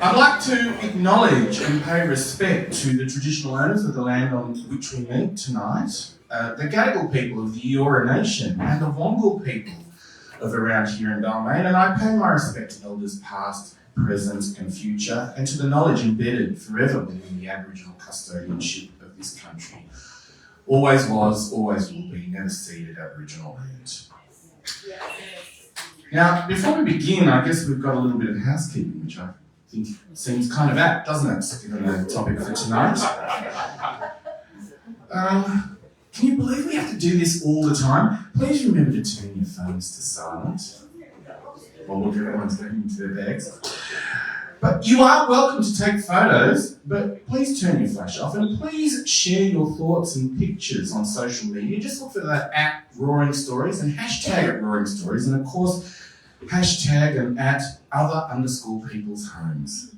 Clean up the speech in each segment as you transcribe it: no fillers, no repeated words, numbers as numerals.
I'd like to acknowledge and pay respect to the traditional owners of the land on which we meet tonight, the Gadigal people of the Eora Nation and the Wongal people of around here in Balmain, and I pay my respect to elders past, present and future, and to the knowledge embedded forever within the Aboriginal custodianship of this country. Always was, always will be, never ceded Aboriginal land. Now, before we begin, I guess we've got a little bit of housekeeping, which I think seems kind of apt, doesn't it, given the topic for tonight? Can you believe we have to do this all the time? Please remember to turn your phones to silent while everyone's going into their bags. But you are welcome to take photos, but please turn your flash off and please share your thoughts and pictures on social media. Just look for that at Roaring Stories and hashtag at Roaring Stories, and of course, hashtag and at other_people's homes.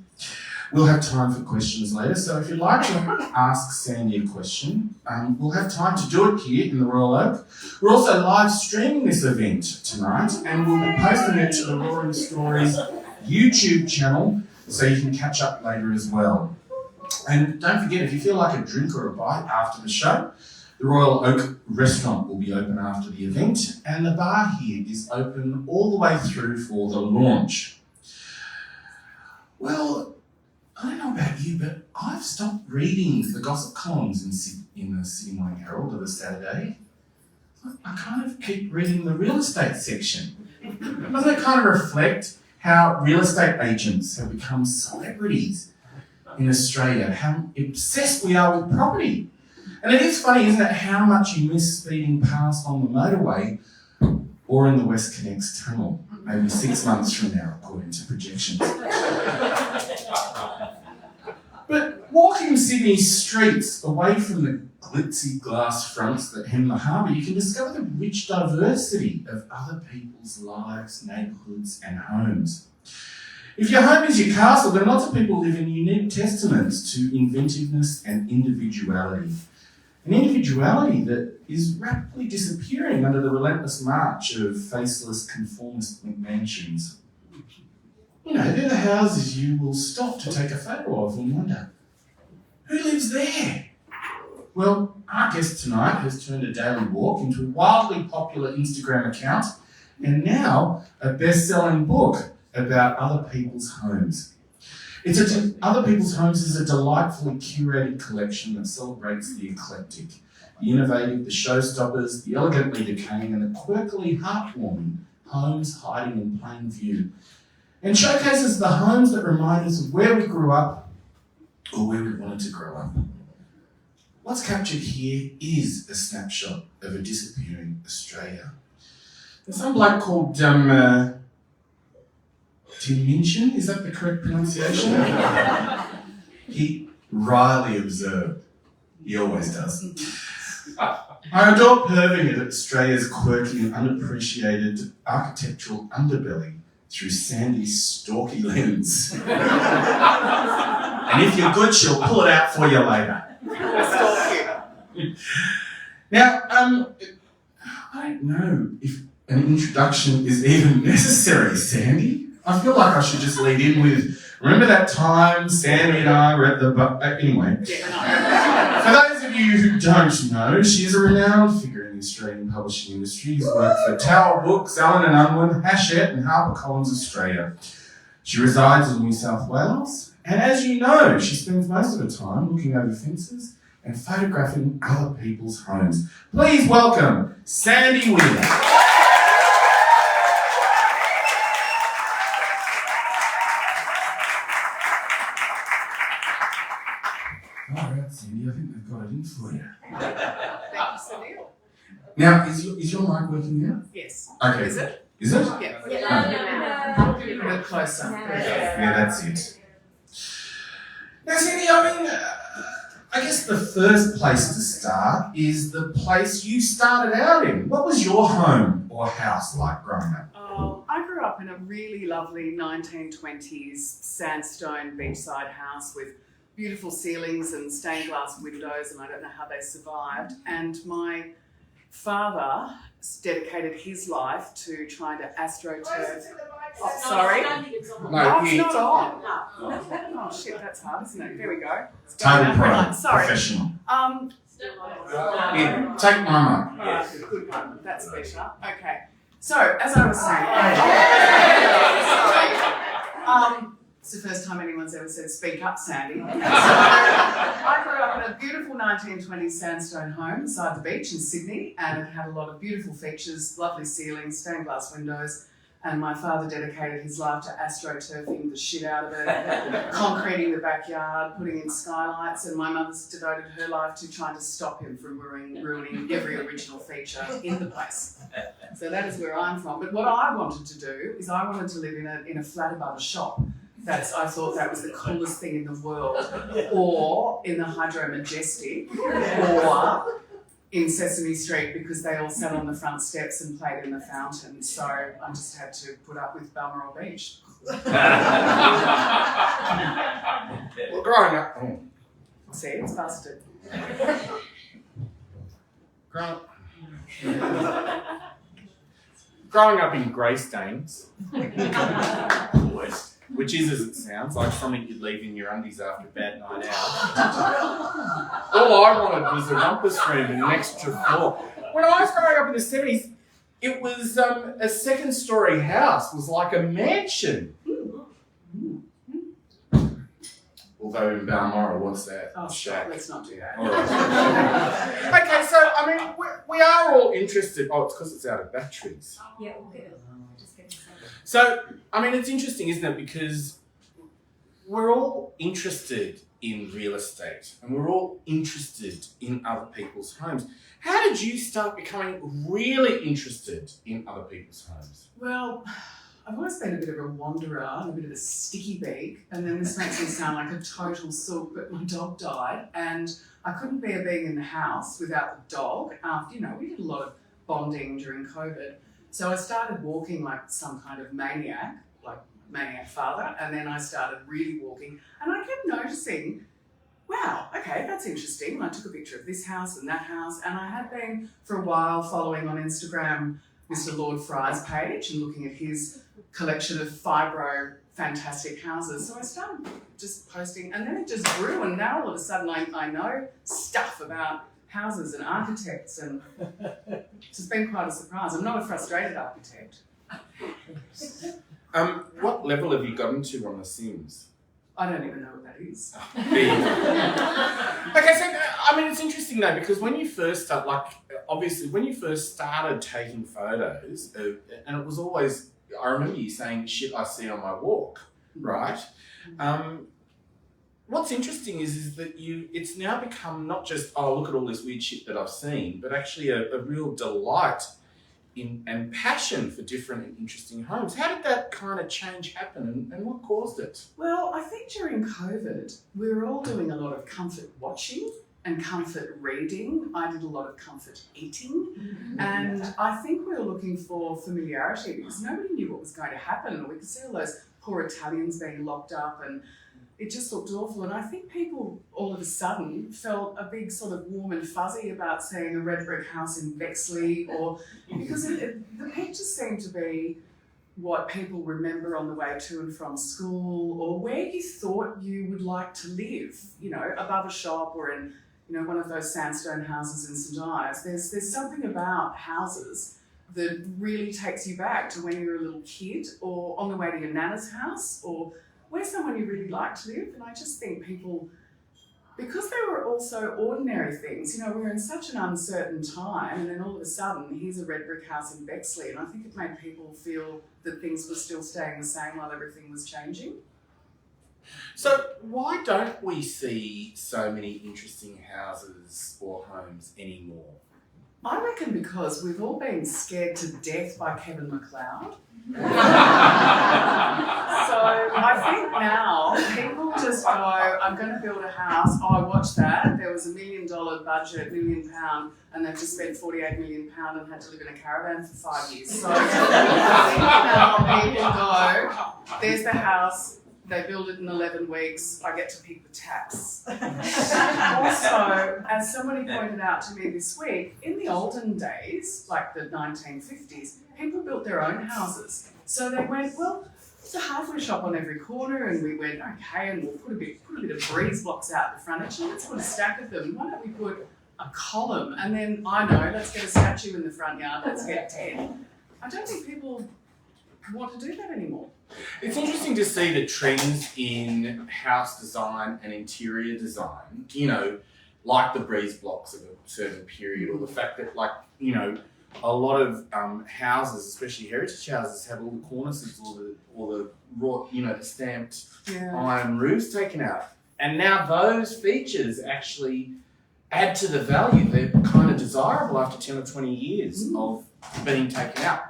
We'll have time for questions later, so if you'd like to ask Sandy a question, we'll have time to do it here in the Royal Oak. We're also live streaming this event tonight, and we'll be posting it to the Roaring Stories YouTube channel, so you can catch up later as well. And don't forget, if you feel like a drink or a bite after the show, the Royal Oak restaurant will be open after the event, and the bar here is open all the way through for the launch. Well, I don't know about you, but I've stopped reading the gossip columns in the Sydney Morning Herald or the Saturday. I kind of keep reading the real estate section. Doesn't it kind of reflect how real estate agents have become celebrities in Australia, how obsessed we are with property? And it is funny, isn't it, how much you miss speeding past on the motorway or in the West Connects tunnel, maybe 6 months from now, according to projections. But walking Sydney's streets away from the glitzy glass fronts that hem the harbour, you can discover the rich diversity of other people's lives, neighbourhoods and homes. If your home is your castle, then lots of people live in unique testaments to inventiveness and individuality. An individuality that is rapidly disappearing under the relentless march of faceless conformist McMansions. You know, they're the houses you will stop to take a photo of and wonder, who lives there? Well, our guest tonight has turned a daily walk into a wildly popular Instagram account and now a best-selling book about other people's homes. Other People's Homes is a delightfully curated collection that celebrates the eclectic, the innovative, the showstoppers, the elegantly decaying and the quirkily heartwarming homes hiding in plain view, and showcases the homes that remind us of where we grew up or where we wanted to grow up. What's captured here is a snapshot of a disappearing Australia. There's some bloke called Tim Minchin, is that the correct pronunciation? He wryly observed. He always does. I adore perving at Australia's quirky and unappreciated architectural underbelly through Sandy's stalky lens. And if you're good, she'll pull it out for you later. Now, I don't know if an introduction is even necessary, Sandy. I feel like I should just lead in with, remember that time Sandy and I were at the... anyway. For those of you who don't know, she is a renowned figure in the Australian publishing industry. She's worked for Tower Books, Allen & Unwin, Hachette and HarperCollins Australia. She resides in New South Wales, and as you know, she spends most of her time looking over fences and photographing other people's homes. Please welcome Sandy Weir. Sandy, I think they've got it in for you. Thank you, Sunil. Now, is your mic working now? Yes. Okay. Is it? Is it? Yeah. A bit closer. Yeah, that's it. Now, Sandy, I guess the first place to start is the place you started out in. What was your home or house like growing up? Oh, I grew up in a really lovely 1920s sandstone beachside house with beautiful ceilings and stained glass windows, and I don't know how they survived. And my father dedicated his life to trying to astroturf. Oh, sorry. I don't think it's on. No, It's here. not on. No. Oh shit, that's hard, isn't it? There we go. It's Total going pro, up. Sorry. professional. Here, Alright, take my mic. good one. That's better. Okay. So, as I was saying, it's the first time anyone's ever said "speak up, Sandy." So, I grew up in a beautiful 1920s sandstone home beside the beach in Sydney, and it had a lot of beautiful features, lovely ceilings, stained glass windows. And my father dedicated his life to astroturfing the shit out of it, concreting the backyard, putting in skylights, and my mother's devoted her life to trying to stop him from ruining every original feature in the place. So that is where I'm from. But what I wanted to do is I wanted to live in a flat above a shop. I thought that was the coolest thing in the world. Or in the Hydro Majestic, or in Sesame Street, because they all sat on the front steps and played in the fountain. So I just had to put up with Balmoral Beach. Well, growing up, See, it's busted. Growing up in Greystanes, which is as it sounds, like something you'd leave in your undies after a bad night out. All I wanted was a rumpus room and an extra floor. When I was growing up in the 70s, it was a second-storey house, was like a mansion. although in Balmoral, what's that? Oh, Shack. let's not do that. All right. Okay, so I mean, we are all interested. Oh, it's because it's out of batteries. Yeah, we'll get it. Just get it started. So, I mean, it's interesting, isn't it? Because we're all interested in real estate and we're all interested in other people's homes. How did you start becoming really interested in other people's homes? Well, I've always been a bit of a wanderer and a bit of a sticky beak, and then this makes me sound like a total sook, but my dog died and I couldn't bear being in the house without the dog. We did a lot of bonding during COVID. So I started walking like some kind of maniac, like maniac father, and then I started really walking and I kept noticing, wow, okay, that's interesting. And I took a picture of this house and that house, and I had been for a while following on Instagram Mr. Lord Fry's page and looking at his collection of fibro fantastic houses. So I started just posting, and then it just grew, and now all of a sudden I know stuff about houses and architects, and it's just been quite a surprise. I'm not a frustrated architect. What level have you gotten to on The Sims? I don't even know what that is. Okay, so I mean, it's interesting though, because when you first start, when you first started taking photos, and it was always, I remember you saying, shit I see on my walk, right? What's interesting is that it's now become not just, oh, look at all this weird shit that I've seen, but actually a real delight and passion for different and interesting homes. How did that kind of change happen, and what caused it? Well, I think during COVID, we were all doing a lot of comfort watching and comfort reading. I did a lot of comfort eating. And I think we were looking for familiarity because nobody knew what was going to happen. We could see all those poor Italians being locked up, and it just looked awful. And I think people all of a sudden felt a big sort of warm and fuzzy about seeing a red brick house in Bexley, or because the pictures seem to be what people remember on the way to and from school, or where you thought you would like to live, above a shop or in, one of those sandstone houses in St Ives. There's something about houses that really takes you back to when you were a little kid, or on the way to your nana's house, or where's someone you really like to live. And I just think people, because they were also ordinary things, we were in such an uncertain time, and then all of a sudden here's a red brick house in Bexley, and I think it made people feel that things were still staying the same while everything was changing. So why don't we see so many interesting houses or homes anymore? I reckon because we've all been scared to death by Kevin McLeod. So I think now people just go, I'm going to build a house. Oh, I watched that. There was $1 million budget, £1 million, and they've just spent £48 million and had to live in a caravan for 5 years. So I think now people go, there's the house. They build it in 11 weeks, I get to pick the tax. Also, as somebody pointed out to me this week, in the olden days, like the 1950s, people built their own houses. So they went, well, There's a hardware shop on every corner, and we went, okay, and we'll put a bit of breeze blocks out the front. Actually, let's put a stack of them. Why don't we put a column? And then, I know, let's get a statue in the front yard. Let's get 10. I don't think people want to do that anymore. It's interesting to see the trends in house design and interior design, you know, like the breeze blocks of a certain period, or the fact that, like, you know, a lot of houses, especially heritage houses, have all the cornices or the raw, you know, the stamped iron roofs taken out. And now those features actually add to the value. They're kind of desirable after 10 or 20 years of being taken out.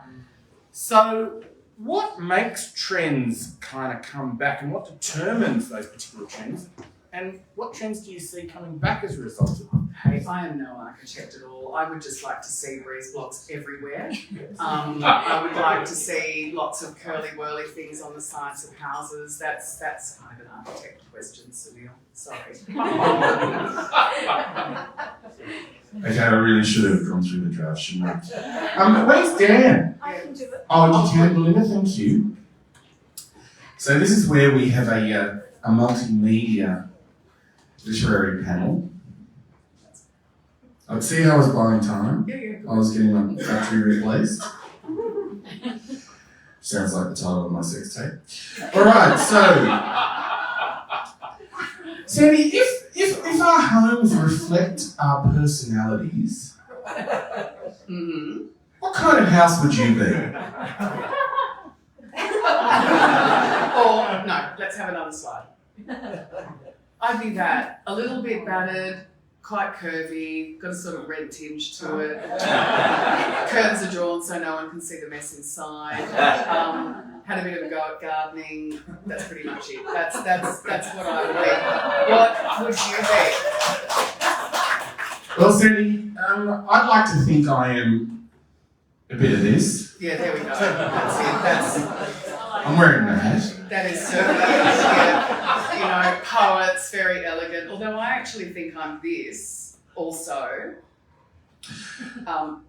So what makes trends kind of come back, and what determines those particular trends? And what trends do you see coming back as a result of them? Hey, I am no architect at all. I would just like to see breeze blocks everywhere. I would like to see lots of curly-whirly things on the sides of houses. That's kind of an architect question, Sunil. Sorry. Okay, I really should have gone through the draft, shouldn't I? Where's Dan? I can do it. Oh, you can, Belinda, thank you. So this is where we have a multimedia literary panel. I'd see how I was buying time. Yeah. I was getting my battery replaced. Sounds like the title of my sex tape. Alright, so Sandy, if our homes reflect our personalities, what kind of house would you be? Or, no, let's have another slide. I'd be that. A little bit battered, quite curvy, got a sort of red tinge to it. Curtains are drawn so no one can see the mess inside. Had a bit of a go at gardening. That's pretty much it. That's what I would be. What would you be? Well, Sandy, I'd like to think I am a bit of this. Yeah, there we go. That's it. I'm wearing a hat. That is certainly, yeah, you know, poets, very elegant. Although I actually think I'm this also. I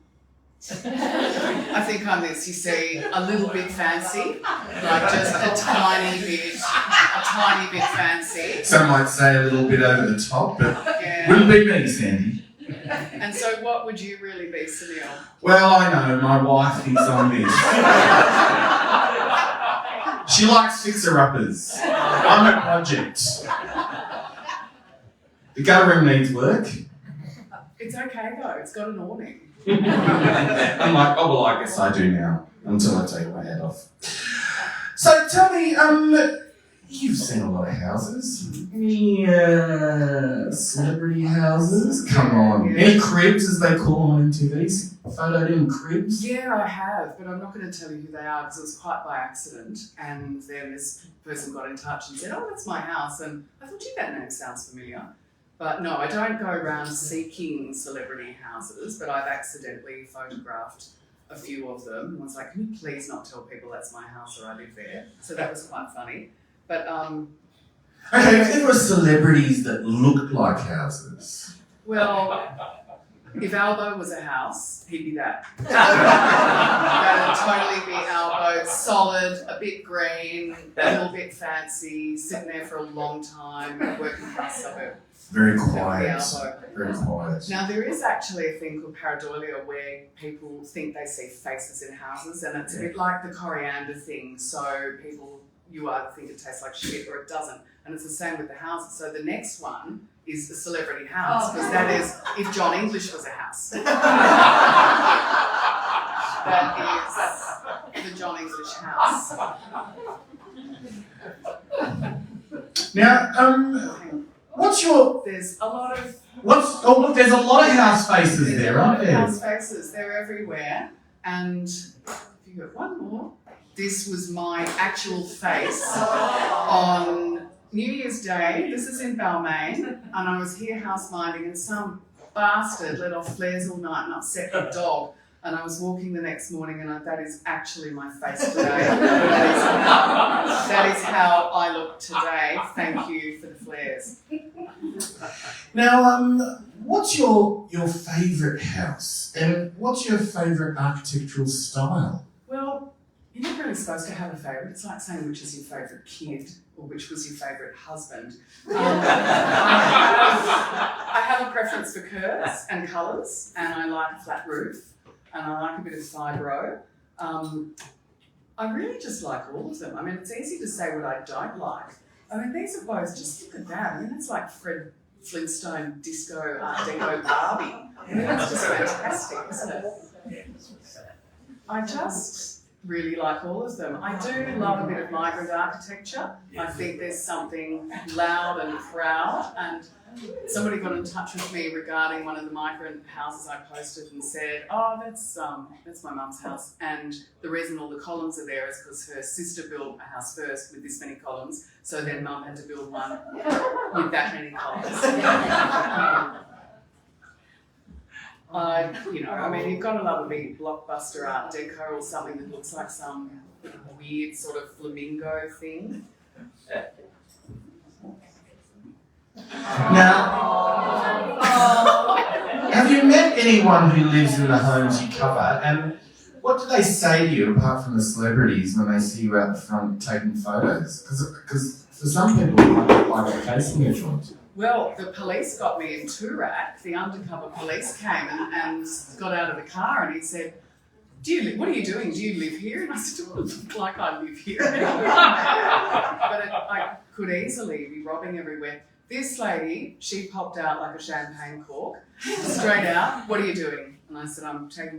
think I'm this, you see, a little bit fancy, like just a tiny bit fancy. Some might say a little bit over the top, but Yeah. wouldn't be me, Sandy. And so what would you really be, Sunil? Well, I know, my wife thinks I'm this. She likes fixer-uppers. I'm a project. The guttering needs work. It's okay though, it's got an awning. I'm like, oh well, I guess I do now, until I take my hat off. So tell me, you've seen a lot of houses. Any celebrity houses? Come on. Yeah. Any cribs, as they call them on MTV? Photoed in cribs? Yeah, I have, but I'm not going to tell you who they are because it was quite by accident. And then this person got in touch and said, oh, that's my house. And I thought, gee, that name sounds familiar. But no, I don't go around seeking celebrity houses, but I've accidentally photographed a few of them. And I was like, can you please not tell people that's my house or I live there? So that was quite funny. But Okay, if there were celebrities that looked like houses. well, if Albo was a house, he'd be that. That'd totally be Albo. Solid, a bit green, a little bit fancy, sitting there for a long time, working class suburb. Very That quiet. would be Albo. Very quiet. Now, there is actually a thing called pareidolia where people think they see faces in houses, and it's a bit like the coriander thing. So you either think it tastes like shit or it doesn't. And it's the same with the houses. So the next one is a celebrity house, because that is if John English was a house. That is the John English house. Now, what's your... There's a lot of Oh, look, there's a lot of house faces There's there, a lot aren't of there? house faces. They're everywhere. And if you got one more, this was my actual face on New Year's Day. This is in Balmain, and I was here house minding, and some bastard let off flares all night and upset the dog. And I was walking the next morning, and that is actually my face today. That is how I look today. Thank you for the flares. Now, what's your favourite house? And what's your favourite architectural style? Well, you're not really supposed to have a favourite. It's like saying which is your favourite kid or which was your favourite husband. I have a preference for curves and colours, and I like a flat roof, and I like a bit of fibro. I really just like all of them. I mean, it's easy to say what I don't like. I mean, these are both, just look at that. I mean, it's like Fred Flintstone disco Art Deco Barbie. I mean, that's just fantastic, isn't it? I just really like all of them. I do love a bit of migrant architecture. I think there's something loud and proud, and somebody got in touch with me regarding one of the migrant houses I posted and said, oh, that's my mum's house, and the reason all the columns are there is because her sister built a house first with this many columns, so then mum had to build one with that many columns. I mean, you've got to love a big blockbuster Art Deco or something that looks like some weird sort of flamingo thing. Now, have you met anyone who lives in the homes you cover, and what do they say to you apart from the celebrities when they see you out the front taking photos? Because for some people it might look like a casing a joint. Well, the police got me in Toorak. The undercover police came and got out of the car, and he said, what are you doing? Do you live here? And I said, it doesn't look like I live here. But I could easily be robbing everywhere. This lady, she popped out like a champagne cork, straight out. What are you doing? And I said,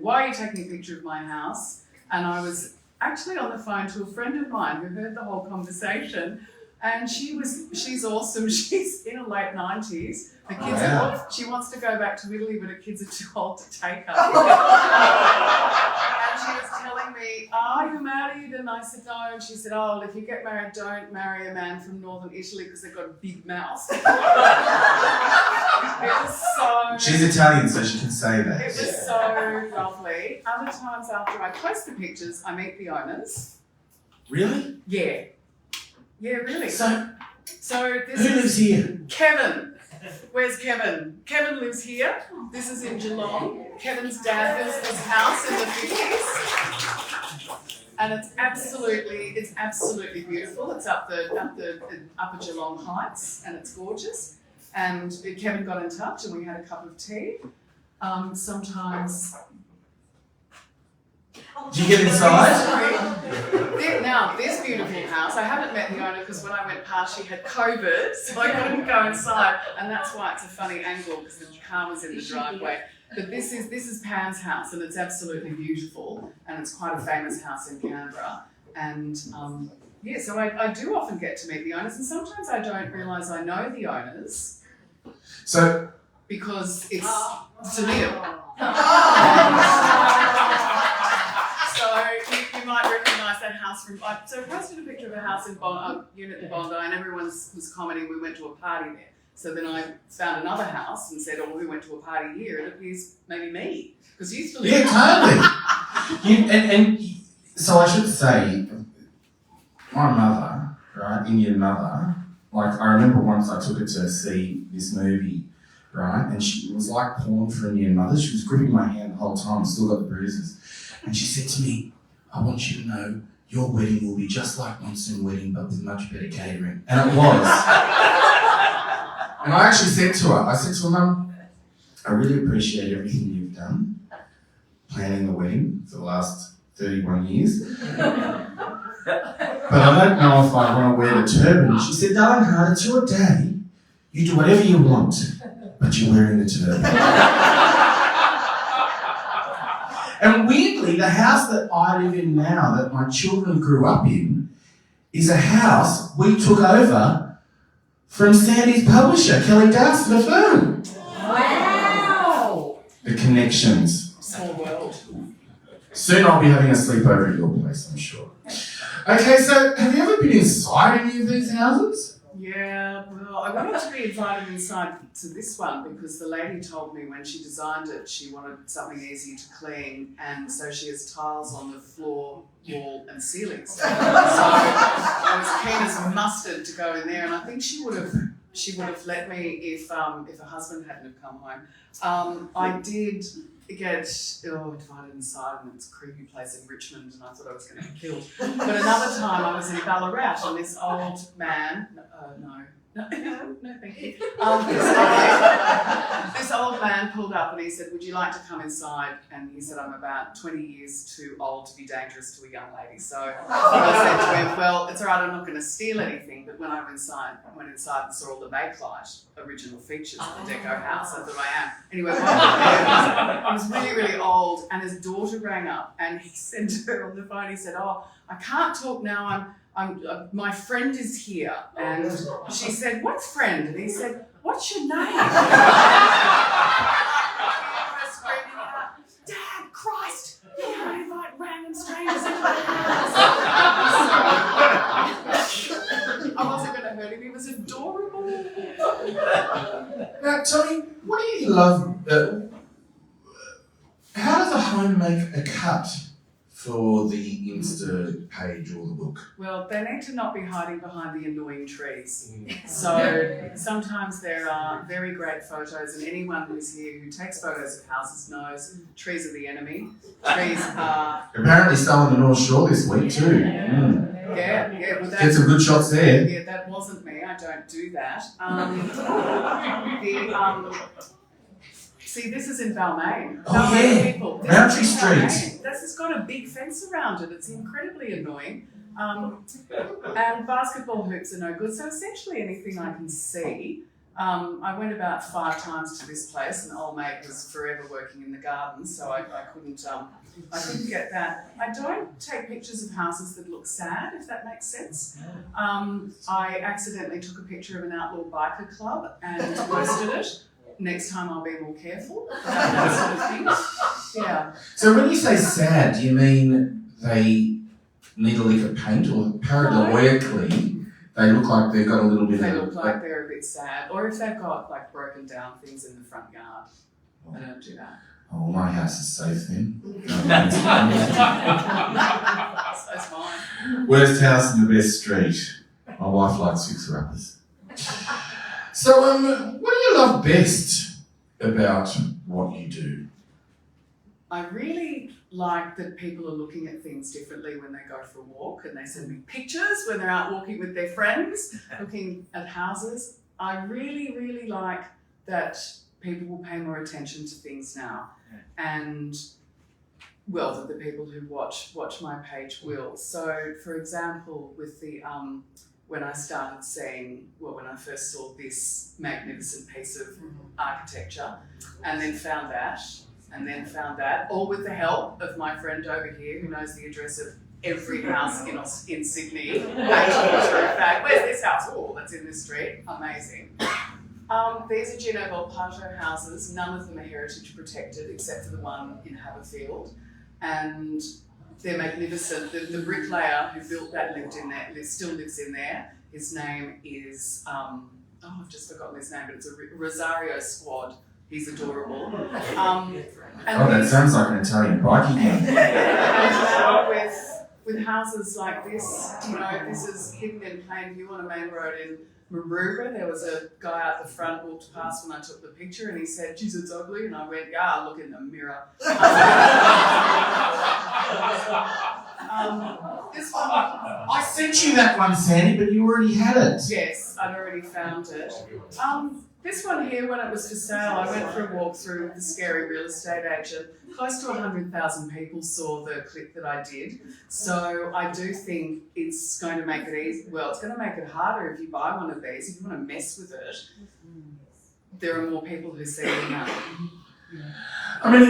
why are you taking a picture of my house? And I was actually on the phone to a friend of mine who heard the whole conversation. And she's awesome. She's in her late 90s. The kids she wants to go back to Italy, but her kids are too old to take her. And she was telling me, are you married? And I said, no. And she said, oh, well, if you get married, don't marry a man from northern Italy because they've got a big mouth. It was so... She's Italian, so she can say that. It was so lovely. Other times after I post the pictures, I meet the owners. Really? Yeah. Yeah, really. So this who lives here? Kevin. Where's Kevin? Kevin lives here. This is in Geelong. Kevin's dad built this house in the 50s. And it's absolutely beautiful. It's up the upper Geelong Heights, and it's gorgeous. And Kevin got in touch and we had a cup of tea. Sometimes... Do you get inside? Now, this beautiful house, I haven't met the owner because when I went past she had COVID, so I couldn't go inside, and that's why it's a funny angle because the car was in the driveway. But this is Pam's house, and it's absolutely beautiful, and it's quite a famous house in Canberra. And so I do often get to meet the owners, and sometimes I don't realise I know the owners. So because it's Sunil. So you might recognise that house from... So I posted a picture of a house in unit in Bondi, and everyone was commenting we went to a party there. So then I found another house and said, oh, well, we went to a party here, and it appears maybe me. Because you used to live... Yeah, totally. So I should say, my mother, right, Indian mother, like I remember once I took her to see this movie, right, and it was like porn for Indian mothers. She was gripping my hand the whole time, still got the bruises. And she said to me, I want you to know your wedding will be just like Monsoon Wedding, but with much better catering. And it was. And I actually said to her, Mum, I really appreciate everything you've done, planning the wedding for the last 31 years. But I don't know if I want to wear the turban. She said, darling heart, it's your day. You do whatever you want, but you're wearing the turban. And weirdly, the house that I live in now, that my children grew up in, is a house we took over from Sandy's publisher, Kelly Dowson, the firm. Wow! The connections. Small world. Soon I'll be having a sleepover at your place, I'm sure. Okay, so have you ever been inside any of these houses? Yeah, well, I wanted to be invited inside to this one because the lady told me when she designed it she wanted something easy to clean, and so she has tiles on the floor, wall and ceiling. So I was keen as mustard to go in there, and I think she would have she would have let me if her husband hadn't have come home. I did get divided inside, and it's a creepy place in Richmond, and I thought I was going to get killed. But another time I was in Ballarat, and this old man, no, thank you. This old man pulled up and he said, "Would you like to come inside?" And he said, "I'm about 20 years too old to be dangerous to a young lady." So I said to him, "Well, it's all right, I'm not going to steal anything." But when I went inside and saw all the bakelite original features of the Deco house, I thought I am. Anyway, I was really, really old, and his daughter rang up and he said to her on the phone, he said, "Oh, I can't talk now, my friend is here." And she said, "What friend?" And he said, "What's your name?" "Dad, Christ, you can't invite random strangers into the house." I wasn't going to hurt him, he was adorable. Now, Tommy, what do you love? How does a home make a cut for the Insta page or the book? Well, they need to not be hiding behind the annoying trees. So sometimes there are very great photos, and anyone who's here who takes photos of houses knows trees are the enemy. Trees are... Apparently stolen the North Shore this week too. Yeah. Well, Get some good shots there. Yeah, that wasn't me. I don't do that. See, this is in Balmain. Yeah. People. Roundtree Street. This has got a big fence around it. It's incredibly annoying. And basketball hoops are no good. So essentially anything I can see. I went about 5 times to this place, and old mate was forever working in the garden, so I couldn't get that. I don't take pictures of houses that look sad, if that makes sense. I accidentally took a picture of an outlaw biker club and posted it. Next time I'll be more careful. That sort of thing. Yeah. So when you say sad, do you mean they need a lick of paint, or paradoxically they look like they've got a little bit They of... look like they're a bit sad, or if they've got like broken down things in the front yard. I don't do that. Oh, my house is safe then. So's mine. Worst house in the best street. My wife likes fixer-uppers. So, what do you love best about what you do? I really like that people are looking at things differently when they go for a walk, and they send me pictures when they're out walking with their friends, looking at houses. I really, really like that people will pay more attention to things now. And, well, that the people who watch my page will. So, for example, with the... when I started seeing, when I first saw this magnificent piece of architecture, and then found that, all with the help of my friend over here who knows the address of every house in Sydney. Where's this house? Oh, that's in this street. Amazing. These are Gino Volpato houses. None of them are heritage protected except for the one in Haberfield. And they're magnificent. The bricklayer who built that still lives in there. His name is, I've just forgotten his name, but it's a Rosario Squad. He's adorable. That sounds like an Italian biking gang. With houses like this, this is hidden in plain view on a main road in Maroubra. There was a guy out the front walked past when I took the picture, and he said, "Geez, it's ugly." And I went, "Yeah, look in the mirror." This one, I sent you that one, Sandy, but you already had it. yes, I'd already found it. This one here, when it was for sale, I went for a walk through with the scary real estate agent. Close to 100,000 people saw the clip that I did. So I do think it's going to make it easy. Well, it's going to make it harder if you buy one of these. If you want to mess with it, there are more people who see it now. I mean,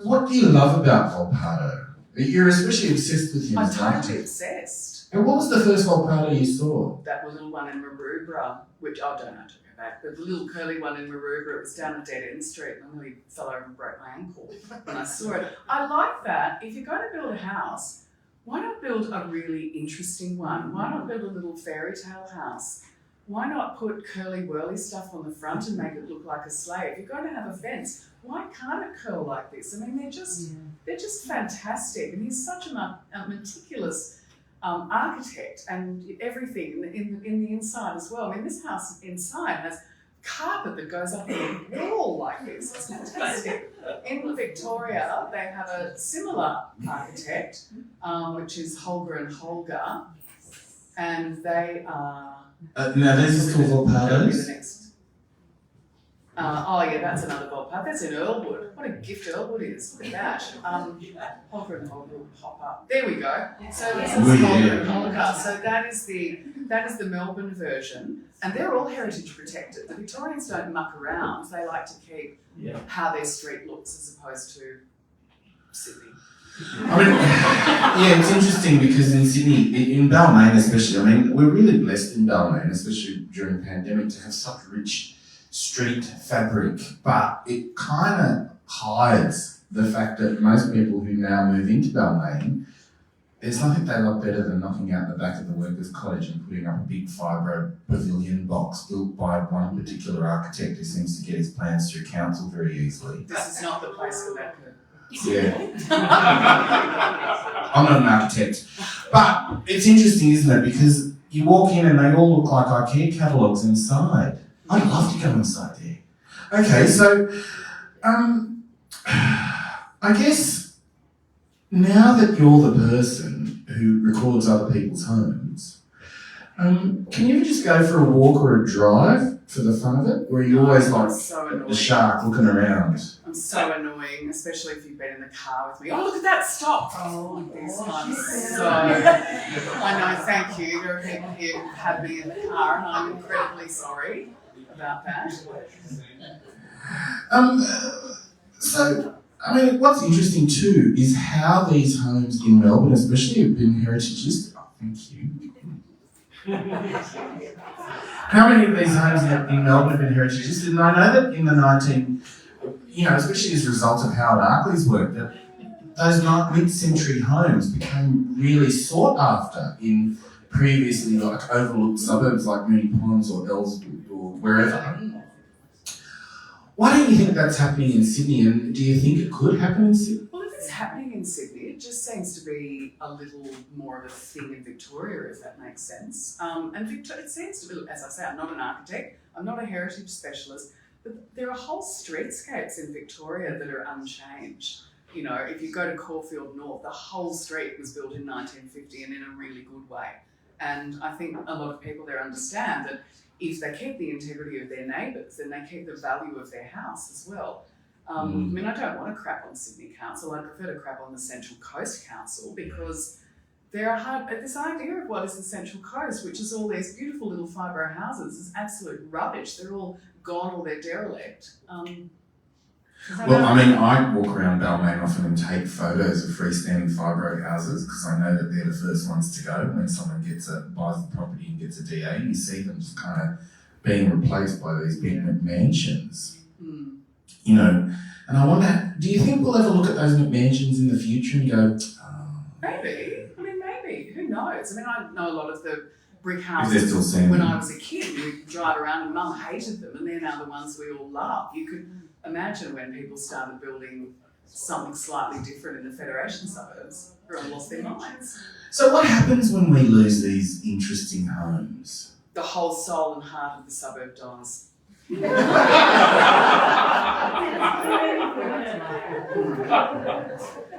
what do you love about Volpato? You're especially obsessed with him. I'm totally obsessed. And what was the first Volpato you saw? That little one in Maroubra, which I don't know to go back, but the little curly one in Maroubra, it was down a dead end street, and I nearly fell over and broke my ankle when I saw it. I like that. If you're going to build a house, why not build a really interesting one? Why not build a little fairy tale house? Why not put curly whirly stuff on the front and make it look like a sleigh? If you're going to have a fence, why can't it curl like this? I mean, they're just fantastic. And he's such a meticulous architect and everything in the inside as well. I mean, this house inside has carpet that goes up the wall like this. It's fantastic. In Victoria, they have a similar architect, which is Holger and Holger, and they are. Now, these are called That'll be the Volpados. next. Oh yeah, that's another Volpad. That's in Earlwood. What a gift Earlwood is. Look at that. Holger and Holger will pop up. There we go. So this is Holger and Holger. So that is the Melbourne version, and they're all heritage protected. The Victorians don't muck around. They like to keep how their street looks as opposed to Sydney. I mean, yeah, it's interesting because in Sydney, in Balmain especially, I mean, we're really blessed in Balmain, especially during the pandemic, to have such rich street fabric, but it kind of hides the fact that most people who now move into Balmain, there's nothing they love better than knocking out the back of the workers' cottage and putting up a big fibro pavilion box built by one particular architect who seems to get his plans through council very easily. This is not the place for that. Yeah. I'm not an architect. But it's interesting, isn't it? Because you walk in and they all look like IKEA catalogues inside. I'd love to go inside there. Okay, so I guess now that you're the person who records other people's homes, can you ever just go for a walk or a drive for the fun of it? Or are you always I'm like so annoying. the shark looking around? I'm so annoying, especially if you've been in the car with me. Oh, look at that, stop! Oh, this I'm so... I know, thank you. There are people here who have me in the car, and I'm incredibly sorry about that. So, I mean, what's interesting too is how these homes in Melbourne, especially, have been heritage listed. Oh, thank you. How many of these homes in Melbourne have been heritage listed? And I know that in the especially as a result of Howard Arkley's work, that those mid-century homes became really sought after in previously like overlooked suburbs like Moonee Ponds or Ellswood or wherever. Why don't you think that's happening in Sydney, and do you think it could happen in Sydney? Well, if it's happening in Sydney, it just seems to be a little more of a thing in Victoria, if that makes sense. And Victoria, it seems to be, as I say, I'm not an architect, I'm not a heritage specialist, but there are whole streetscapes in Victoria that are unchanged. You know, if you go to Caulfield North, the whole street was built in 1950 and in a really good way. And I think a lot of people there understand that if they keep the integrity of their neighbours, then they keep the value of their house as well. I mean, I don't want to crap on Sydney Council. I prefer to crap on the Central Coast Council because they're this idea of what is the Central Coast, which is all these beautiful little fibro houses, is absolute rubbish. They're all gone or they're derelict. Well, I mean, I walk around Balmain often and take photos of freestanding fibro houses because I know that they're the first ones to go when someone buys the property and gets a DA, and you see them just kind of being replaced by these big McMansions. You know, and I wonder, do you think we'll ever look at those McMansions in the future and go, Maybe. I mean, maybe. Who knows? I mean, I know a lot of the brick if they're houses still standing? when I was a kid. We'd drive around and Mum hated them, and they're now the ones we all love. You could imagine when people started building something slightly different in the Federation suburbs, everyone lost their minds. So what happens when we lose these interesting homes? The whole soul and heart of the suburb dies.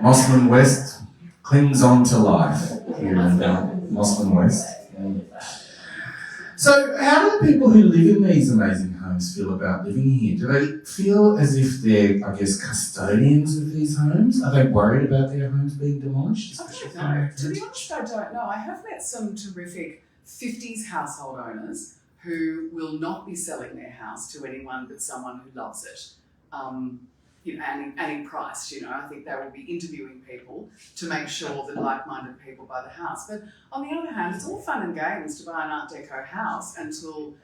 Mosman West clings on to life here in Mosman West. So how do the people who live in these amazing homes feel about living here? Do they feel as if they're, I guess, custodians of these homes? Are they worried about their homes being demolished? I don't know. To be honest, I don't know. I have met some terrific 50s household owners who will not be selling their house to anyone but someone who loves it. Any price, I think they will be interviewing people to make sure that like-minded people buy the house. But on the other hand, it's all fun and games to buy an Art Deco house until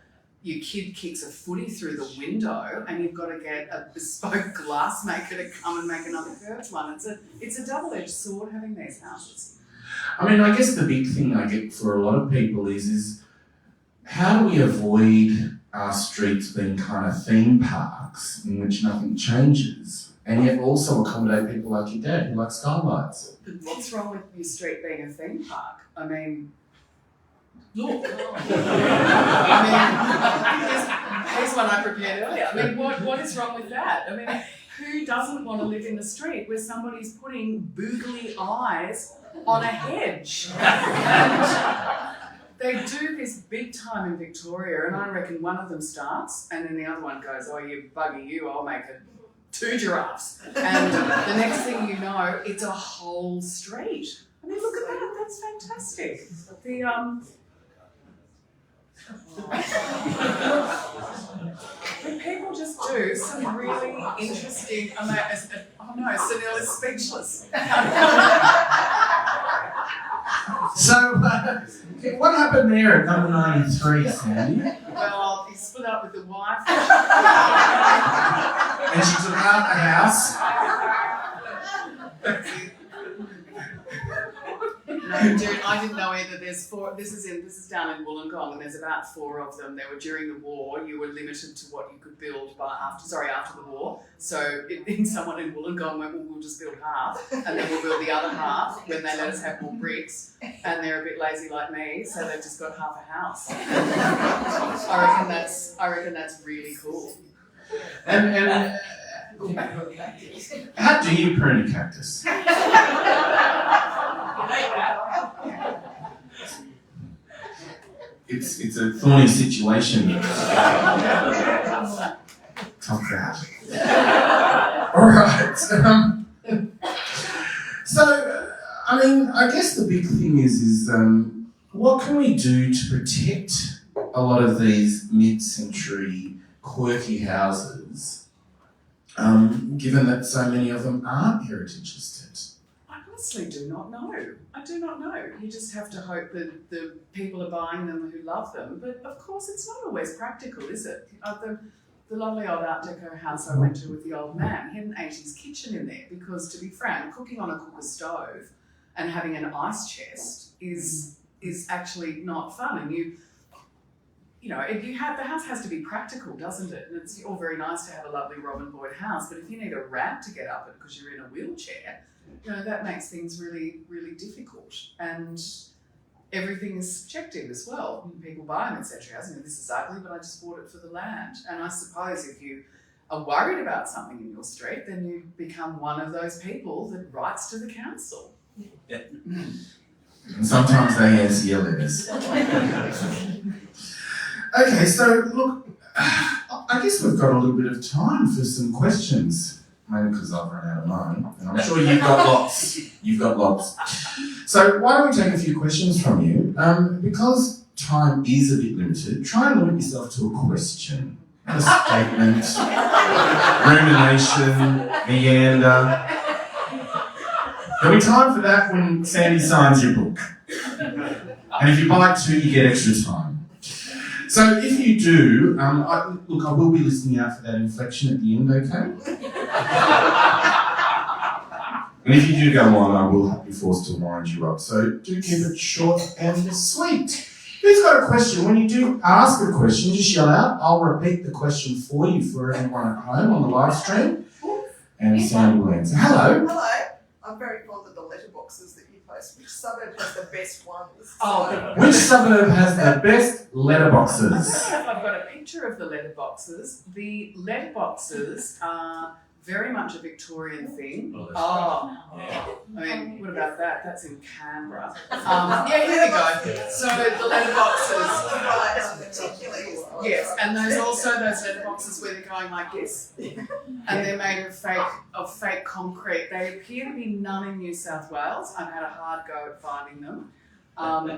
your kid kicks a footy through the window and you've got to get a bespoke glassmaker to come and make another curved one. It's a double-edged sword having these houses. I mean, I guess the big thing I get for a lot of people is how do we avoid our streets being kind of theme parks in which nothing changes and yet also accommodate people like your dad who like skylights. But what's wrong with your street being a theme park? I mean, look. Here's one I prepared earlier. I mean, what is wrong with that? I mean, who doesn't want to live in the street where somebody's putting boogly eyes on a hedge? And they do this big time in Victoria, and I reckon one of them starts, and then the other one goes, "Oh, you bugger you, I'll make it 2 giraffes." And the next thing you know, it's a whole street. I mean, look at that, that's fantastic. But people just do some really interesting, oh no, Sunil is speechless. So, what happened there at number 93, Sandy? Well, he split up with the wife. And she took out the house. No, dude, I didn't know either. There's 4. This is down in Wollongong, and there's about 4 of them. They were during the war. You were limited to what you could build after the war. So someone in Wollongong went, "Well, we'll just build half, and then we'll build the other half when they let us have more bricks." And they're a bit lazy like me, so they've just got half a house. I reckon that's really cool. And how do you prune a cactus? It's a thorny situation. Tough that. All right. So, I mean, I guess the big thing is what can we do to protect a lot of these mid-century quirky houses, given that so many of them aren't heritage listed? I honestly do not know. I do not know. You just have to hope that the people are buying them who love them. But of course, it's not always practical, is it? The lovely old Art Deco house I went to with the old man, he had an 80s kitchen in there because, to be frank, cooking on a cooker stove and having an ice chest is actually not fun. And the house has to be practical, doesn't it? And it's all very nice to have a lovely Robin Boyd house, but if you need a ramp to get up it because you're in a wheelchair, that makes things really, really difficult. And everything is subjective as well. People buy them, etc. This is ugly, but I just bought it for the land. And I suppose if you are worried about something in your street, then you become one of those people that writes to the council. Yeah. And sometimes they answer your letters. Okay, so look, I guess we've got a little bit of time for some questions. Maybe because I've run out of mine, and I'm sure you've got lots. You've got lots. So why don't we take a few questions from you? Because time is a bit limited, try and limit yourself to a question, a statement, rumination, meander. There'll be time for that when Sandy signs your book. And if you buy 2, you get extra time. So if you do, I will be listening out for that inflection at the end, okay? And if you do go on, I will be forced to wind you up. So do keep it short and sweet. Who's got a question? When you do ask a question, just yell out. I'll repeat the question for you for everyone at home on the live stream. And Sandy will answer. Hello. Hello. I'm very fond of the letterboxes that you post. Which suburb has the best ones? Which suburb has the best letterboxes? I don't know if I've got a picture of the letterboxes. The letterboxes are very much a Victorian thing. I mean, what about that? That's in Canberra. Here we go. So the letterboxes. Yes, and there's also those letterboxes where they're going like this, and they're made of fake concrete. They appear to be none in New South Wales. I've had a hard go at finding them.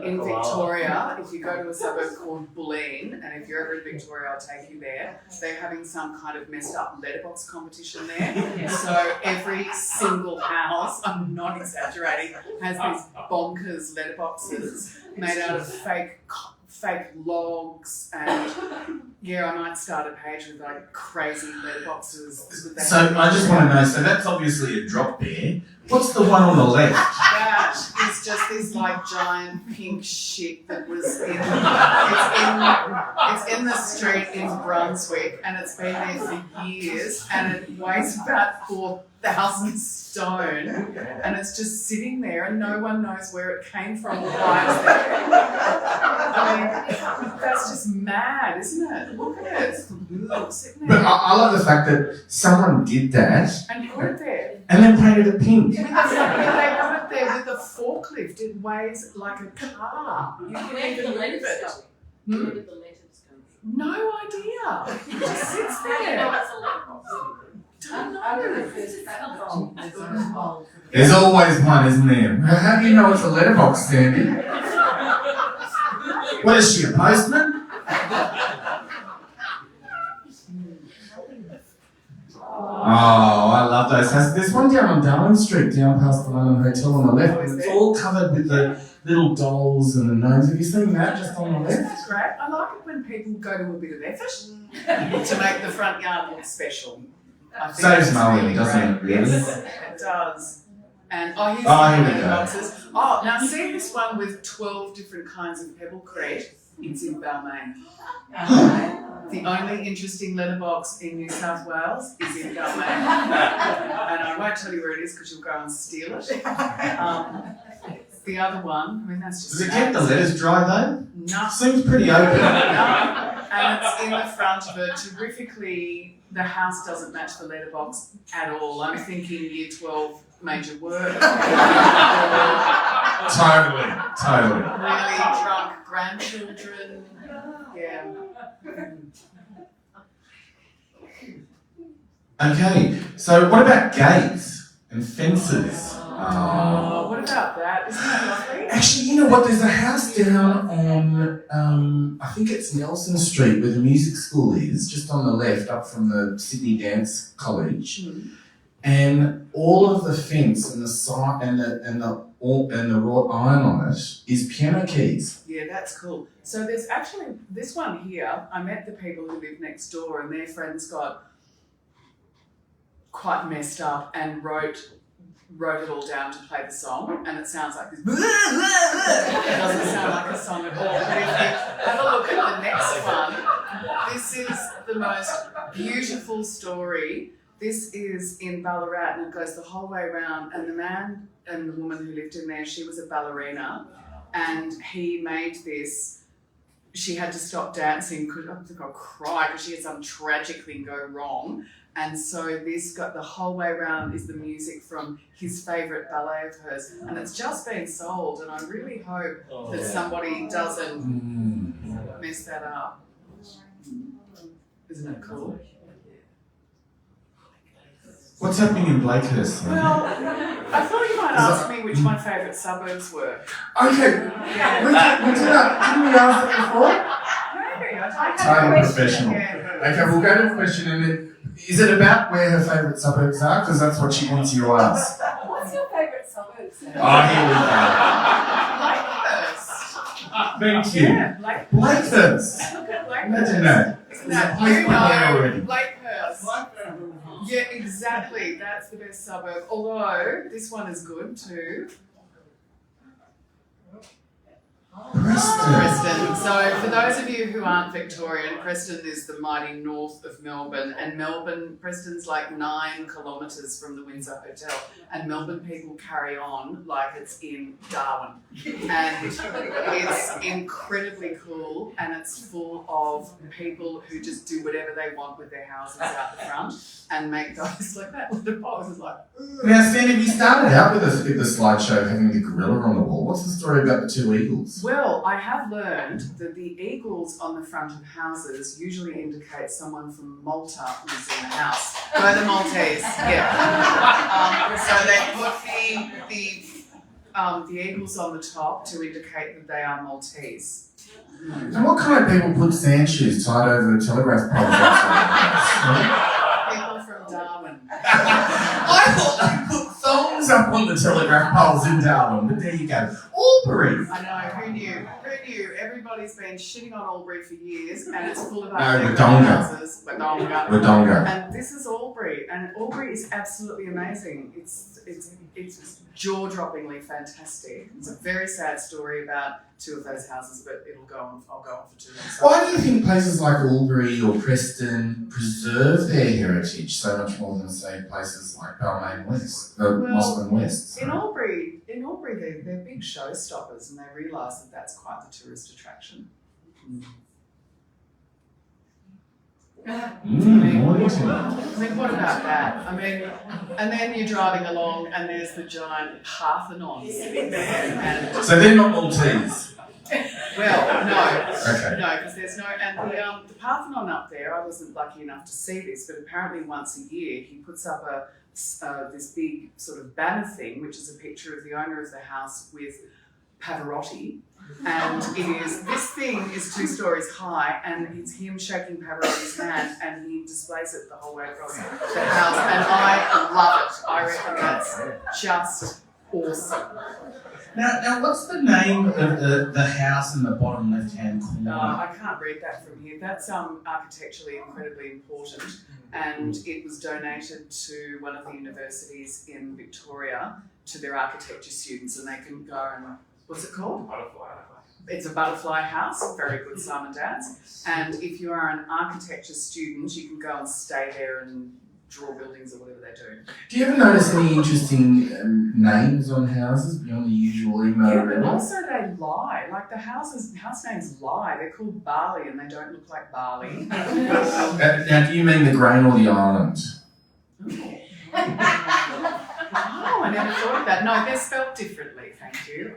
In Victoria, if you go to a suburb called Balmain, and if you're ever in Victoria, I'll take you there, they're having some kind of messed up letterbox competition there. So every single house, I'm not exaggerating, has these bonkers letterboxes made out of fake logs, and I might start a page with like crazy letterboxes. So I just want to know, so that's obviously a drop bear. What's the one on the left? That is just this like giant pink shit that was it's in the street in Brunswick, and it's been there for years, and it weighs about 4,000 stone, and it's just sitting there, and no one knows where it came from or why it's there. I mean, that's just mad, isn't it? Look at it. It's sitting But there. I love the fact that someone did that And put it there. and then painted it pink. They put it there with a forklift. It weighs like a car. You Where couldn't did even the move letters it. go? Where did the letters go? No idea. It just sits How do you know there. it's a letterbox? Don't know. There's always one, isn't there? How do you know it's a letterbox, Sandy? What is she, a postman? Oh, I love those houses. There's one down on Darwin Street, down past the London Hotel on the left, and it's all covered with the little dolls and the gnomes. Have you seen that just on the left? That's great. I like it when people go to a bit of effort to make the front yard look special. I think Saves that's mowing, really doesn't it, great. really? Yes, it does. And here's Here the we go. boxes. Oh, now see this one with 12 different kinds of pebblecrete? It's in Balmain. The only interesting letterbox in New South Wales is in Balmain. And I won't tell you where it is because you'll go and steal it. The other one, I mean, that's just... Does it get the letters dry though? No. Seems pretty open. No. And it's in the front of it. Terrifically, the house doesn't match the letterbox at all. I'm thinking year 12 major work. Totally. Really drunk grandchildren. Yeah. Okay, so what about gates and fences? Oh, what about that? Isn't that lovely? Actually, you know what? There's a house down on, I think it's Nelson Street, where the music school is, just on the left, up from the Sydney Dance College, and all of the fence and the side and the wrought iron on it is piano keys. Yeah, that's cool. So there's actually this one here. I met the people who live next door, and their friends got quite messed up and wrote it all down to play the song, and it sounds like this. It doesn't sound like a song at all. But if you have a look at the next one, this is the most beautiful story. This is in Ballarat, and it goes the whole way around. And the man and the woman who lived in there, she was a ballerina, and he made this. She had to stop dancing because I think I'll cry because she had some tragic thing go wrong. And so this got the whole way around is the music from his favourite ballet of hers, and it's just been sold. And I really hope that somebody doesn't mess that up. Isn't it cool? What's happening in Blakehurst? Well, I thought you might ask me which my favourite suburbs were. Okay, we didn't we ask that before? Maybe. I Total had a question. professional. Yeah. Okay, we'll go to a question, and then is it about where her favourite suburbs are? Because that's what she wants you to ask. What's your favourite suburbs? Oh, here we Blakehurst. go. Thank you. Yeah, Blakehurst. Look at Blakehurst. Imagine that. Isn't There's a that place you by there know, already. Blakehurst. Yeah, exactly. That's the best suburb. Although this one is good too. Preston. So for those of you who aren't Victorian, Preston is the mighty north of Melbourne, and Preston's like 9 kilometres from the Windsor Hotel, and Melbourne people carry on like it's in Darwin, and it's incredibly cool, and it's full of people who just do whatever they want with their houses out the front and make those like that little box is like. Now, Sandy, we started out with the slideshow having the gorilla on the wall. What's the story about the 2 eagles? Well, I have learned that the eagles on the front of houses usually indicate someone from Malta lives in the house. Go the Maltese, yeah. So they put the eagles on the top to indicate that they are Maltese. And what kind of people put sand shoes tied over a telegraph pole outside? People from Darwin. I thought they put thongs up on the telegraph poles in Darwin, but there you go. Albury. I know, who knew? Who knew? Everybody's been shitting on Albury for years, and it's full of houses. Wodonga. And this is Albury, and Albury is absolutely amazing. It's jaw-droppingly fantastic. It's a very sad story about two of those houses, but I'll go on for too long. So. Why do you think places like Albury or Preston preserve their heritage so much more than, say, places like Balmain West, Mosman West? In Albury, they're big showstoppers, and they realise that that's quite the tourist attraction. I mean, what about that? I mean, and then you're driving along, and there's the giant Parthenon sitting there. And so they're not Maltese? Well, no. Okay. No, because there's no... And the Parthenon up there, I wasn't lucky enough to see this, but apparently once a year he puts up this big sort of banner thing, which is a picture of the owner of the house with Pavarotti. And this thing is 2 stories high, and it's him shaking Pavarotti's hand, and he displays it the whole way across the house, and I love it. I reckon that's just awesome. Now, what's the name of the house in the bottom left-hand corner? No, I can't read that from here. That's architecturally incredibly important, and it was donated to one of the universities in Victoria to their architecture students, and they can go and... What's it called? Butterfly. It's a butterfly house, very good Simon Dads. And if you are an architecture student, you can go and stay there and draw buildings or whatever they do. Do you ever notice any interesting names on houses beyond the usual email? Yeah, but also they lie. Like house names lie. They're called barley and they don't look like barley. Now, do you mean the grain or the island? Oh, I never thought of that. No, they're spelled differently, thank you.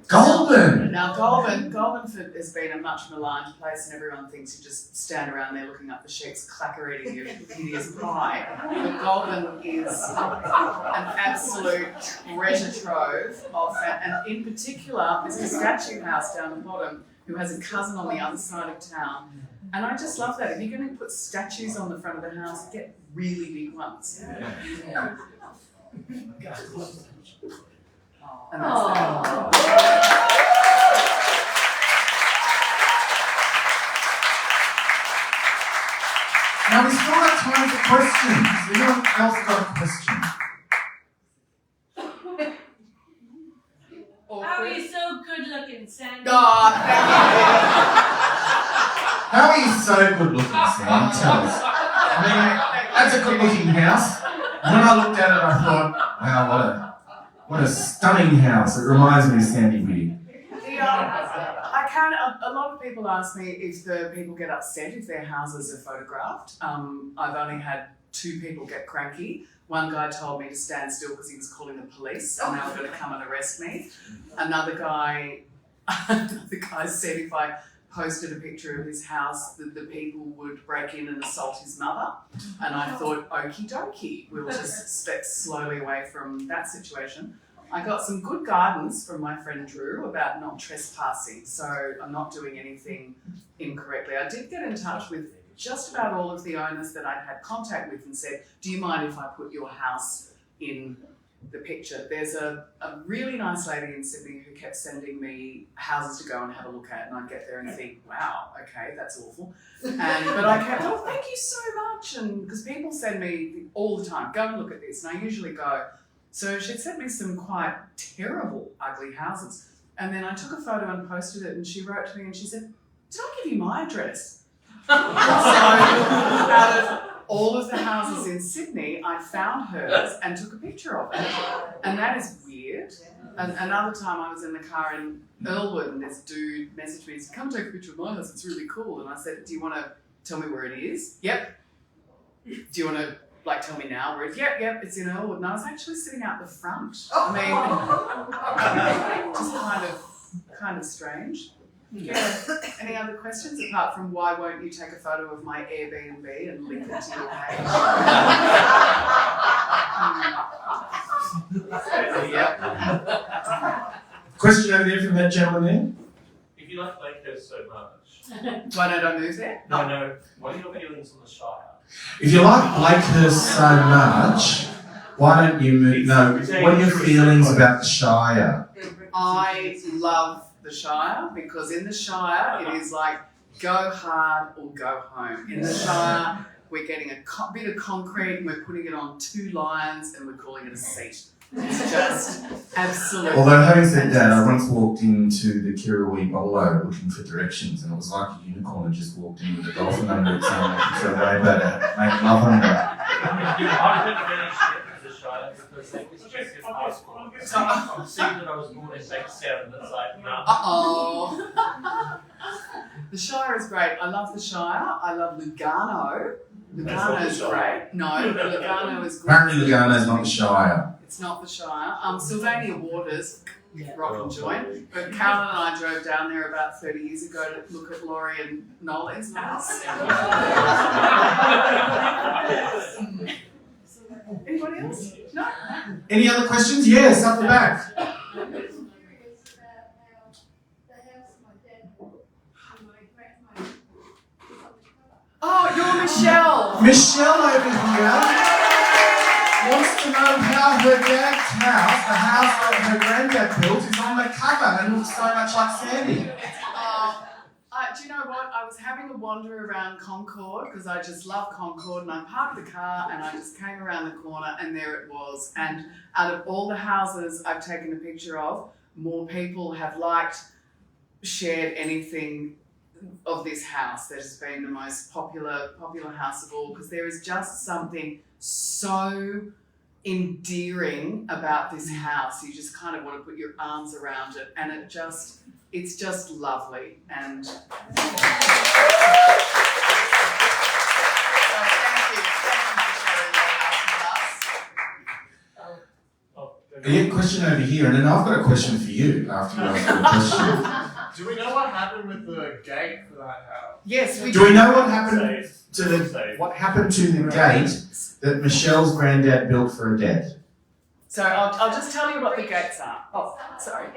Goulburn! Now, Goulburn has been a much maligned place, and everyone thinks you just stand around there looking up the sheets, clacker eating your hideous pie. But Goulburn is an absolute treasure trove of that, and in particular, there's a statue house down the bottom who has a cousin on the other side of town. And I just love that. If you're going to put statues on the front of the house, get really big ones. Yeah. And that's that. Now, we still have time for questions. Anyone else got a question? How are you so good looking, Sandy? Oh, thank you. How are you so good looking, Sam? Tell us. I mean, that's a good looking house. And when I looked at it, I thought, wow, what a stunning house. It reminds me of Sandy Weir. A lot of people ask me if the people get upset if their houses are photographed. I've only had 2 people get cranky. One guy told me to stand still because he was calling the police and they were going to come and arrest me. Another guy said if I posted a picture of his house that the people would break in and assault his mother. And I thought, okie dokie, we'll just step slowly away from that situation. I got some good guidance from my friend Drew about not trespassing, so I'm not doing anything incorrectly. I did get in touch with just about all of the owners that I'd had contact with and said, do you mind if I put your house in the picture? There's a really nice lady in Sydney who kept sending me houses to go and have a look at, and I'd get there and think, wow, okay, that's awful. But I kept, oh, thank you so much, and because people send me all the time, go and look at this, and I usually go. So she'd sent me some quite terrible, ugly houses, and then I took a photo and posted it, and she wrote to me and she said, did I give you my address? So out of all of the houses in Sydney, I found hers and took a picture of it. And that is weird. And another time I was in the car in Earlwood and this dude messaged me and said, come take a picture of my house, it's really cool. And I said, do you want to tell me where it is? Yep. Do you want to tell me now where it is? Yep, it's in Earlwood. And I was actually sitting out the front. I mean, just kind of strange. Yeah. Any other questions apart from why won't you take a photo of my Airbnb and link it to your page? Question over there from that gentleman If you like Lakers so much, why don't I move there? no. What are your feelings on the Shire? there. If you like Blakehurst so much, Why don't you move? No, what are your feelings about the Shire? I love the Shire because in the Shire it is like go hard or go home. In the Shire we're getting a bit of concrete and we're putting it on 2 lions and we're calling it a seat. It's just absolutely. Although having said that, I once walked into the Kirrawee Bolo looking for directions and it was like a unicorn had just walked in with a dolphin under its arm making sure way better, make love under it. I didn't really shit as a Shire because they just check your passport. I'm seeing that I was born in 67, it's like, no. Uh-oh. The Shire is great. I love the Shire. I love Lugano. Lugano's great. No, Lugano is great. Apparently Lugano's not the Shire. It's not the Shire. Sylvania Waters, rock and joint. But Carolyn and I drove down there about 30 years ago to look at Laurie and Nolan's house. Anybody else? No? Any other questions? Yes, up the back. Oh, you're Michelle. Michelle over here wants to know how her dad's house, the house that her granddad built, is on the cover and looks so much like Sandy. Do you know what? I was having a wander around Concord because I just love Concord and I parked the car and I just came around the corner and there it was. And out of all the houses I've taken a picture of, more people have liked, shared anything of this house that has been the most popular house of all because there is just something so endearing about this house. You just kind of want to put your arms around it and it's just lovely and so thank you for sharing that with us. Yeah, question over here, and then I've got a question for you after you ask the question. Do we know what happened with the gate for that house? Yes, we Do we know what happened to the gate that Michelle's granddad built for her dad? So I'll just tell you what the gates are. Oh, sorry.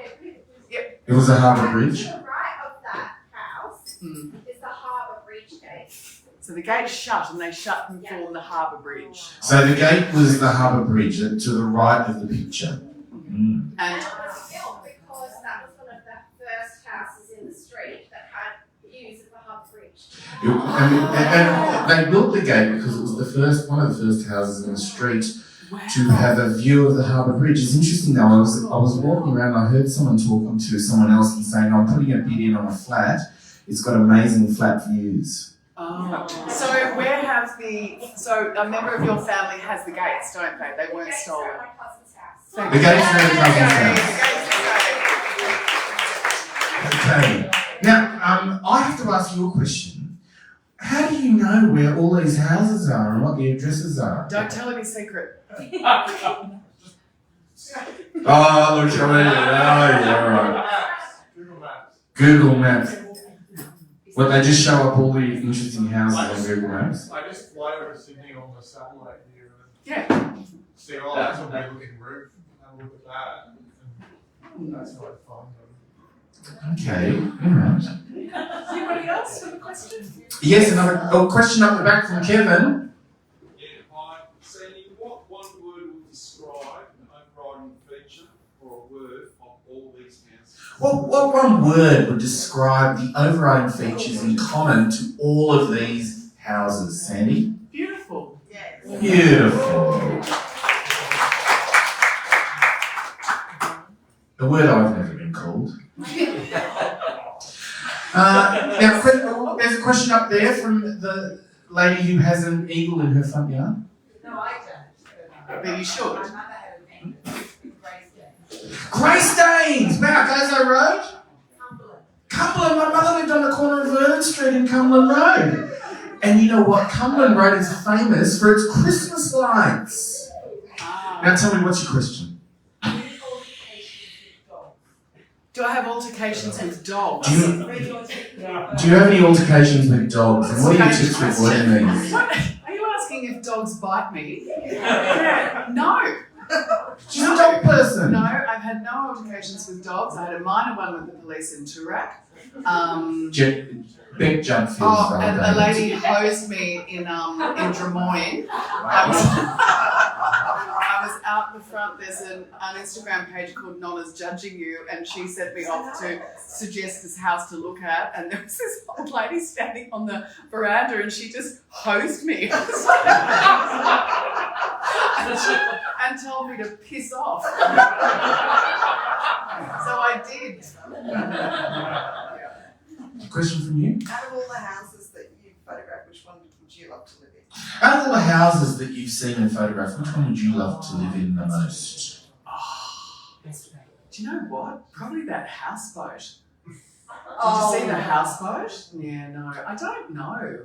Yep. It was a harbour bridge. To the right of that house is the harbour bridge gate. So the gates shut and they shut and form the harbour bridge. So the gate was the harbour bridge to the right of the picture. Mm. And It was built because that was one of the first houses in the street that had views of the harbour bridge. And they built the gate because it was one of the first houses in the street to have a view of the harbour bridge. It's interesting though, I was walking around and I heard someone talking to someone else and saying, I'm putting a bid in on a flat, it's got amazing flat views. oh. So a member of your family has the gates, don't they? They weren't stolen. My cousin's house. Thank The you. gates are the cousin's Yay, house. Okay. Now, I have to ask you a question. How do you know where all these houses are and what the addresses are? don't tell him his secret. Oh, look, oh, yeah, right. Google Maps. Google Maps. Well, they just show up all the interesting houses on Google Maps. I just fly over Sydney on the satellite view Yeah. and see, oh, that's a weird looking roof. Have a look at that. And that's how I find them. Okay, alright. Anybody else with a question? Yes, another question up the back from Kevin. Yeah, hi. Sandy, what one word would describe an overriding feature or a word of all these houses? What one word would describe the overriding features in common to all of these houses, Sandy? Beautiful. Yes. Beautiful. A word I've never been called. Now, there's a question up there from the lady who has an eagle in her front yard. No, I don't. But you should. My mother had an egg. Grey Stains! Wow, Gozo Road? Cumberland. Cumberland, my mother lived on the corner of Vernon Street in Cumberland Road. And you know what? Cumberland Road is famous for its Christmas lights. Now tell me, what's your question? Do I have altercations with dogs? Do you have any altercations with dogs? And what are your tips for avoiding these? What? Are you asking if dogs bite me? No. She's a dog person. No, I've had no altercations with dogs. I had a minor one with the police in Toorak. Big jump feels And a validated. lady hosed me in Drummoyne. I was out the front there's an Instagram page called Nonna's Judging You, and she sent me off to suggest this house to look at, and there was this old lady standing on the veranda and she just hosed me and told me to piss off. So I did. Question from you? Out of all the houses that you've photographed, which one would you love to live in? Out of all the houses that you've seen and photographed, which one would you love to live in the most? Do you know what? Probably that houseboat. Did Oh. you see the houseboat? Yeah, no, I don't know.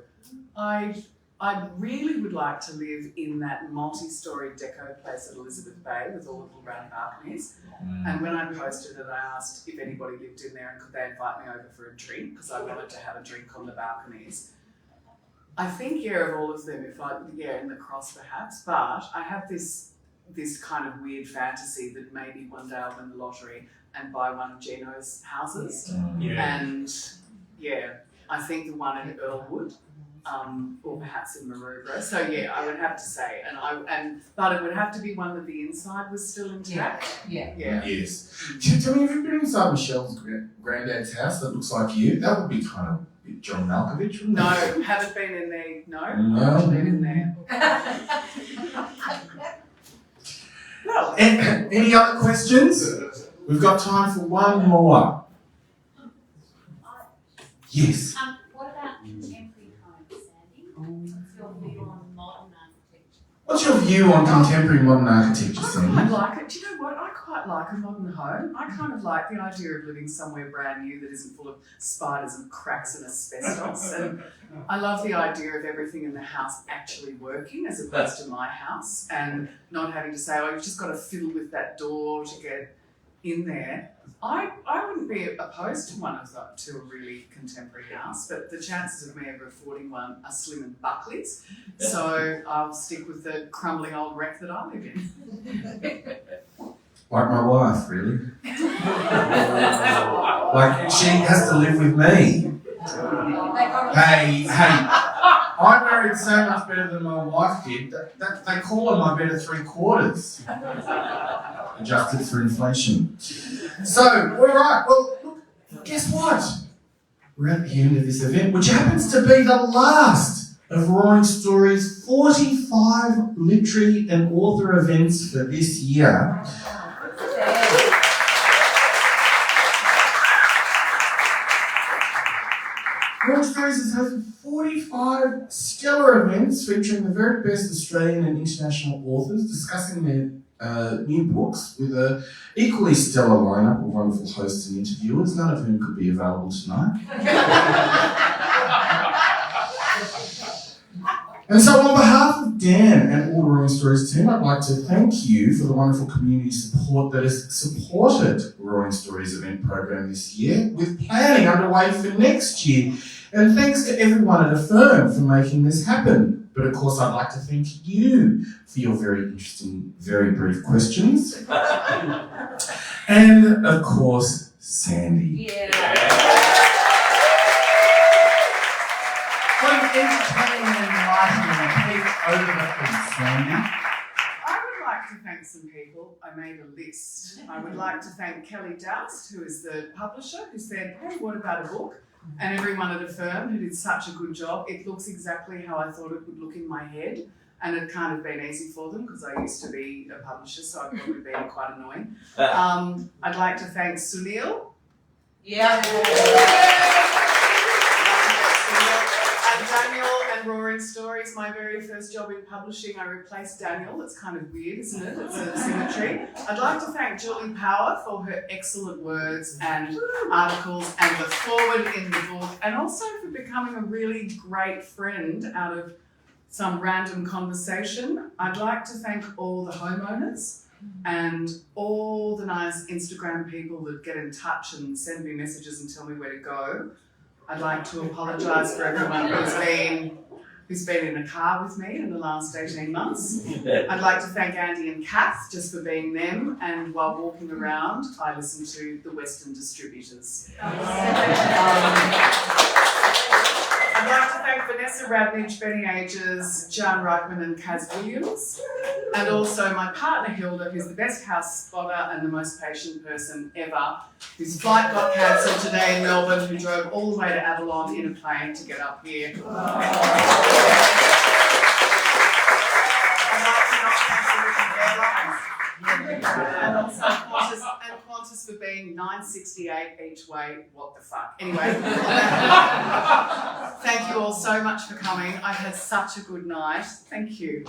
I really would like to live in that multi-storey deco place at Elizabeth Bay with all the little round balconies. And when I posted it, I asked if anybody lived in there and could they invite me over for a drink, because I wanted to have a drink on the balconies. I think, yeah, of all of them, in the cross perhaps, but I have this kind of weird fantasy that maybe one day I'll win the lottery and buy one of Gino's houses. And yeah, I think the one in Earlwood, or perhaps in Maroubra. So yeah, I would have to say, but it would have to be one that the inside was still intact. Yeah. Yes. Tell me, have you been inside Michelle's granddad's house that looks like you? That would be kind of John Malkovich, wouldn't No, it? haven't been in there. No, No. haven't been in there. Well, Any other questions? We've got time for one more. Yes. What about contemporary homes, Sandy? What's your view on modern architecture? What's your view on contemporary modern architecture, I Sandy? quite like it. Do you know what? I quite like a modern home. I kind of like the idea of living somewhere brand new that isn't full of spiders and cracks and asbestos. And I love the idea of everything in the house actually working as opposed to my house, and not having to say, oh, you've just got to fiddle with that door to get in there. I wouldn't be opposed to to a really contemporary house, but the chances of me ever affording one are slim and Buckley's. So I'll stick with the crumbling old wreck that I live in. Like my wife, really. Like she has to live with me. Hey, I married so much better than my wife did. They call her my better 3/4. Adjusted for inflation. So, all right. Well, look, guess what? We're at the end of this event, which happens to be the last of Roaring Stories' 45 literary and author events for this year. Roaring Stories has hosted 45 stellar events featuring the very best Australian and international authors discussing their new books with an equally stellar lineup of wonderful hosts and interviewers, none of whom could be available tonight. And so on behalf of Dan and all the Roaring Stories team, I'd like to thank you for the wonderful community support that has supported the Roaring Stories event program this year, with planning underway for next year. And thanks to everyone at a firm for making this happen. But of course, I'd like to thank you for your very interesting, very brief questions. And of course, Sandy. What an entertaining and enlightening peek over the fence, Sandy. I would like to thank some people. I made a list. I would like to thank Kelly Doust, who is the publisher, who said, hey, what about a book? And everyone at a firm who did such a good job. It looks exactly how I thought it would look in my head. And it can't have been easy for them because I used to be a publisher, so I've probably been quite annoying. I'd like to thank Sunil. And Daniel and Roaring Stories, my very first job in publishing, I replaced Daniel. It's kind of weird, isn't it? It's a symmetry. I'd like to thank Julie Power for her excellent words and articles and the forward in the book, and also for becoming a really great friend out of some random conversation. I'd like to thank all the homeowners and all the nice Instagram people that get in touch and send me messages and tell me where to go. I'd like to apologise for everyone who's been in a car with me in the last 18 months. I'd like to thank Andy and Kath just for being them, and while walking around, I listen to the Western Distributors. I'd I'd like to thank Vanessa Radnich, Benny Ages, Jan Reichman and Kaz Williams, and also my partner Hilda, who's the best house spotter and the most patient person ever, whose flight got cancelled today in Melbourne, who drove all the way to Avalon in a plane to get up here. I'd like to not thank American Airlines, and also Qantas for being $9.68 each way. What the fuck? Anyway, thank you all so much for coming. I had such a good night. Thank you.